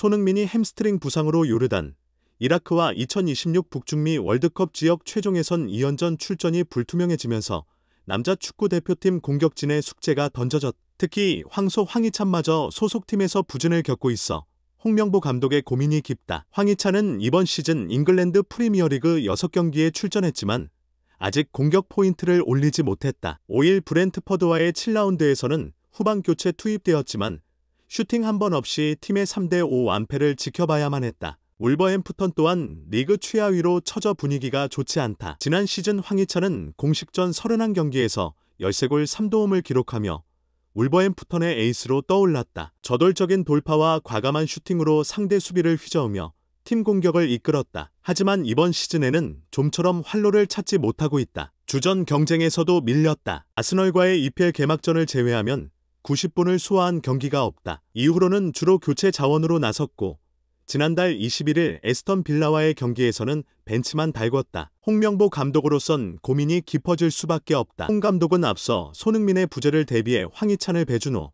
손흥민이 햄스트링 부상으로 요르단, 이라크와 2026 북중미 월드컵 지역 최종 예선 2연전 출전이 불투명해지면서 남자 축구대표팀 공격진의 숙제가 던져졌다. 특히 황희찬마저 소속팀에서 부진을 겪고 있어 홍명보 감독의 고민이 깊다. 황희찬은 이번 시즌 잉글랜드 프리미어리그 6경기에 출전했지만 아직 공격 포인트를 올리지 못했다. 5일 브렌트퍼드와의 7라운드에서는 후반 교체 투입되었지만 슈팅 한 번 없이 팀의 3대5 완패를 지켜봐야만 했다. 울버햄프턴 또한 리그 최하위로 처져 분위기가 좋지 않다. 지난 시즌 황희찬은 공식전 31경기에서 13골 3도움을 기록하며 울버햄프턴의 에이스로 떠올랐다. 저돌적인 돌파와 과감한 슈팅으로 상대 수비를 휘저으며 팀 공격을 이끌었다. 하지만 이번 시즌에는 좀처럼 활로를 찾지 못하고 있다. 주전 경쟁에서도 밀렸다. 아스널과의 EPL 개막전을 제외하면 90분을 소화한 경기가 없다. 이후로는 주로 교체 자원으로 나섰고 지난달 21일 에스턴 빌라와의 경기에서는 벤치만 달궜다. 홍명보 감독으로선 고민이 깊어질 수밖에 없다. 홍 감독은 앞서 손흥민의 부재를 대비해 황희찬을 배준 후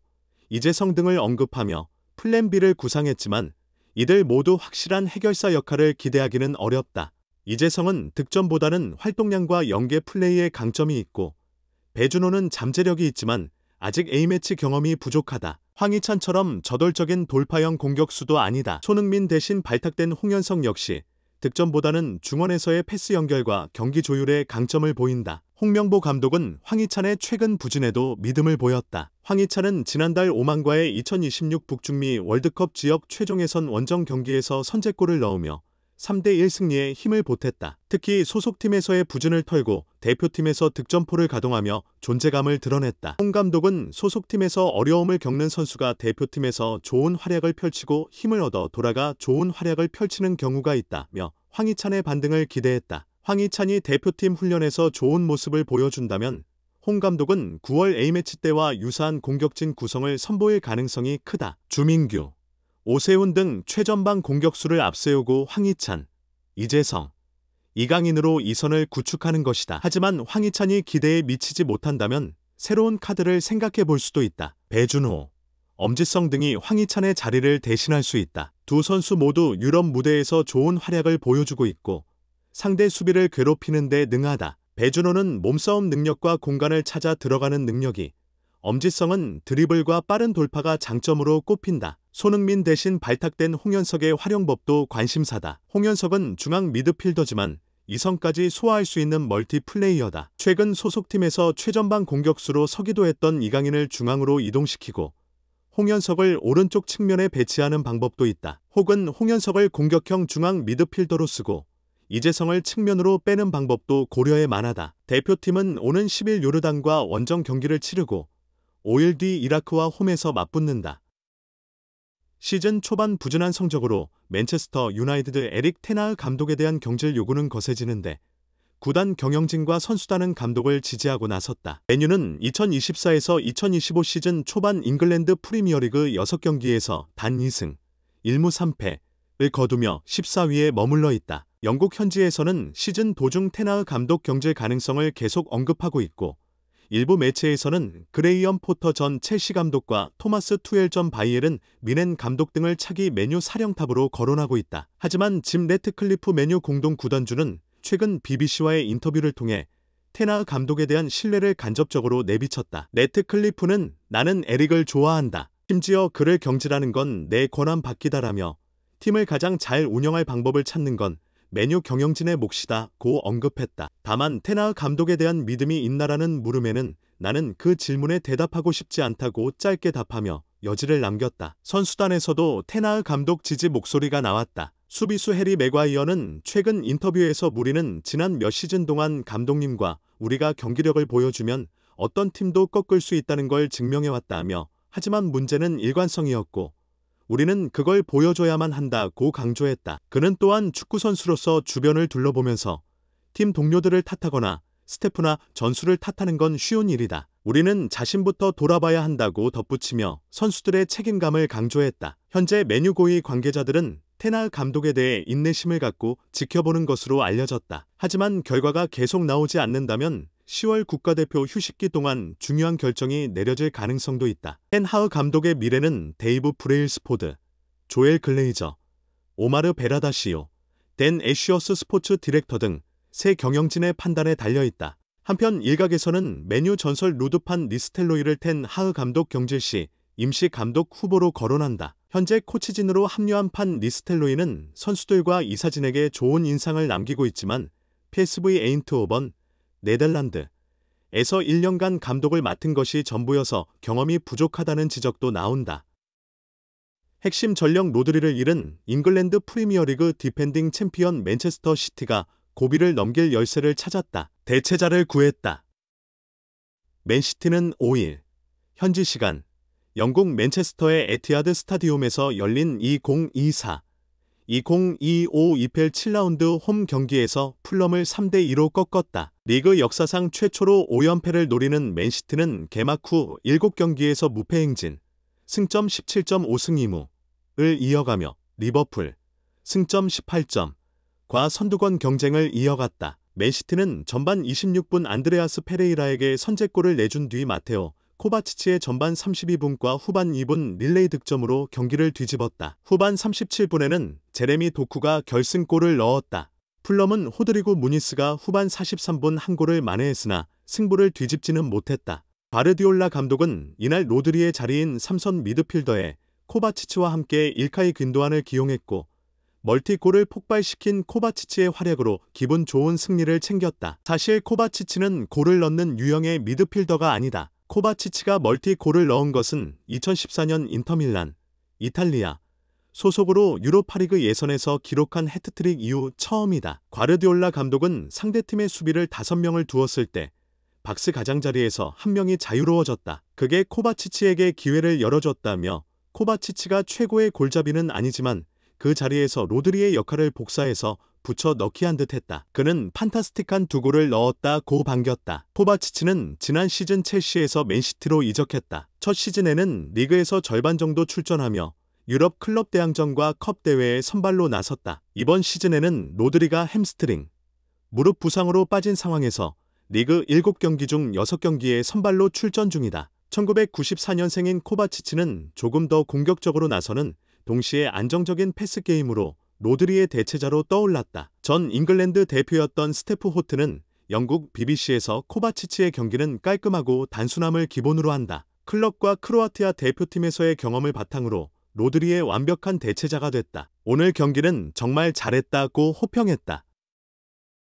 이재성 등을 언급하며 플랜 B를 구상했지만 이들 모두 확실한 해결사 역할을 기대하기는 어렵다. 이재성은 득점보다는 활동량과 연계 플레이에 강점이 있고 배준호는 잠재력이 있지만 아직 A매치 경험이 부족하다. 황희찬처럼 저돌적인 돌파형 공격수도 아니다. 손흥민 대신 발탁된 홍현석 역시 득점보다는 중원에서의 패스 연결과 경기 조율에 강점을 보인다. 홍명보 감독은 황희찬의 최근 부진에도 믿음을 보였다. 황희찬은 지난달 오만과의 2026 북중미 월드컵 지역 최종 예선 원정 경기에서 선제골을 넣으며 3대1 승리에 힘을 보탰다. 특히 소속팀에서의 부진을 털고 대표팀에서 득점포를 가동하며 존재감을 드러냈다. 홍 감독은 소속팀에서 어려움을 겪는 선수가 대표팀에서 좋은 활약을 펼치고 힘을 얻어 돌아가 좋은 활약을 펼치는 경우가 있다며 황희찬의 반등을 기대했다. 황희찬이 대표팀 훈련에서 좋은 모습을 보여준다면 홍 감독은 9월 A매치 때와 유사한 공격진 구성을 선보일 가능성이 크다. 주민규, 오세훈 등 최전방 공격수를 앞세우고 황희찬, 이재성, 이강인으로 이선을 구축하는 것이다. 하지만 황희찬이 기대에 미치지 못한다면 새로운 카드를 생각해 볼 수도 있다. 배준호, 엄지성 등이 황희찬의 자리를 대신할 수 있다. 두 선수 모두 유럽 무대에서 좋은 활약을 보여주고 있고 상대 수비를 괴롭히는 데 능하다. 배준호는 몸싸움 능력과 공간을 찾아 들어가는 능력이, 엄지성은 드리블과 빠른 돌파가 장점으로 꼽힌다. 손흥민 대신 발탁된 홍현석의 활용법도 관심사다. 홍현석은 중앙 미드필더지만 이성까지 소화할 수 있는 멀티플레이어다. 최근 소속팀에서 최전방 공격수로 서기도 했던 이강인을 중앙으로 이동시키고 홍현석을 오른쪽 측면에 배치하는 방법도 있다. 혹은 홍현석을 공격형 중앙 미드필더로 쓰고 이재성을 측면으로 빼는 방법도 고려해 만하다. 대표팀은 오는 10일 요르단과 원정 경기를 치르고 5일 뒤 이라크와 홈에서 맞붙는다. 시즌 초반 부진한 성적으로 맨체스터 유나이티드 에릭 테나흐 감독에 대한 경질 요구는 거세지는데 구단 경영진과 선수단은 감독을 지지하고 나섰다. 맨유는 2024에서 2025 시즌 초반 잉글랜드 프리미어리그 6경기에서 단 2승, 1무 3패를 거두며 14위에 머물러 있다. 영국 현지에서는 시즌 도중 테나흐 감독 경질 가능성을 계속 언급하고 있고 일부 매체에서는 그레이엄 포터 전 첼시 감독과 토마스 투엘 전 바이에른 미넨 감독 등을 차기 맨유 사령탑으로 거론하고 있다. 하지만 짐 레트클리프 맨유 공동 구단주는 최근 BBC와의 인터뷰를 통해 테나흐 감독에 대한 신뢰를 간접적으로 내비쳤다. 레트클리프는 나는 에릭을 좋아한다. 심지어 그를 경질하는 건 내 권한 밖이다라며 팀을 가장 잘 운영할 방법을 찾는 건 맨유 경영진의 몫이다 고 언급했다. 다만 테나흐 감독에 대한 믿음이 있나라는 물음에는 나는 그 질문에 대답하고 싶지 않다고 짧게 답하며 여지를 남겼다. 선수단에서도 테나흐 감독 지지 목소리가 나왔다. 수비수 해리 맥과이어는 최근 인터뷰에서 우리는 지난 몇 시즌 동안 감독님과 우리가 경기력을 보여주면 어떤 팀도 꺾을 수 있다는 걸 증명해왔다며 하지만 문제는 일관성이었고 우리는 그걸 보여줘야만 한다고 강조했다. 그는 또한 축구선수로서 주변을 둘러보면서 팀 동료들을 탓하거나 스태프나 전술을 탓하는 건 쉬운 일이다. 우리는 자신부터 돌아봐야 한다고 덧붙이며 선수들의 책임감을 강조했다. 현재 맨유 고위 관계자들은 테나흐 감독에 대해 인내심을 갖고 지켜보는 것으로 알려졌다. 하지만 결과가 계속 나오지 않는다면 10월 국가대표 휴식기 동안 중요한 결정이 내려질 가능성도 있다. 텐하흐 감독의 미래는 데이브 브레일스포드, 조엘 글레이저, 오마르 베라다시오, 댄 애쉬어스 스포츠 디렉터 등 새 경영진의 판단에 달려있다. 한편 일각에서는 맨유 전설 루드판 니스텔로이를 텐 하흐 감독 경질 시 임시 감독 후보로 거론한다. 현재 코치진으로 합류한 판 니스텔로이는 선수들과 이사진에게 좋은 인상을 남기고 있지만 PSV 에인트호번, 네덜란드에서 1년간 감독을 맡은 것이 전부여서 경험이 부족하다는 지적도 나온다. 핵심 전력 로드리를 잃은 잉글랜드 프리미어리그 디펜딩 챔피언 맨체스터 시티가 고비를 넘길 열쇠를 찾았다. 대체자를 구했다. 맨시티는 5일 현지 시간 영국 맨체스터의 에티하드 스타디움에서 열린 2024-2025 EPL 7라운드 홈 경기에서 풀럼을 3대2로 꺾었다. 리그 역사상 최초로 5연패를 노리는 맨시티는 개막 후 7경기에서 무패 행진, 승점 17.5승 2무를 이어가며 리버풀, 승점 18점, 과 선두권 경쟁을 이어갔다. 맨시티는 전반 26분 안드레아스 페레이라에게 선제골을 내준 뒤 마테오 코바치치의 전반 32분과 후반 2분 릴레이 득점으로 경기를 뒤집었다. 후반 37분에는 제레미 도쿠가 결승골을 넣었다. 풀럼은 호드리고 무니스가 후반 43분 한 골을 만회했으나 승부를 뒤집지는 못했다. 바르디올라 감독은 이날 로드리의 자리인 3선 미드필더에 코바치치와 함께 일카이 gün도안을 기용했고 멀티골을 폭발시킨 코바치치의 활약으로 기분 좋은 승리를 챙겼다. 사실 코바치치는 골을 넣는 유형의 미드필더가 아니다. 코바치치가 멀티골을 넣은 것은 2014년 인터밀란, 이탈리아 소속으로 유로파리그 예선에서 기록한 해트트릭 이후 처음이다. 과르디올라 감독은 상대팀의 수비를 5명을 두었을 때 박스 가장자리에서 한 명이 자유로워졌다. 그게 코바치치에게 기회를 열어줬다며 코바치치가 최고의 골잡이는 아니지만 그 자리에서 로드리의 역할을 복사해서 붙여 넣기 한 듯했다. 그는 판타스틱한 2골을 넣었다고 반겼다. 코바치치는 지난 시즌 첼시에서 맨시티로 이적했다. 첫 시즌에는 리그에서 절반 정도 출전하며 유럽 클럽 대항전과 컵 대회에 선발로 나섰다. 이번 시즌에는 로드리가 햄스트링, 무릎 부상으로 빠진 상황에서 리그 7경기 중 6경기에 선발로 출전 중이다. 1994년생인 코바치치는 조금 더 공격적으로 나서는 동시에 안정적인 패스 게임으로 로드리의 대체자로 떠올랐다. 전 잉글랜드 대표였던 스테프 호트는 영국 BBC에서 코바치치의 경기는 깔끔하고 단순함을 기본으로 한다. 클럽과 크로아티아 대표팀에서의 경험을 바탕으로 로드리의 완벽한 대체자가 됐다. 오늘 경기는 정말 잘했다고 호평했다.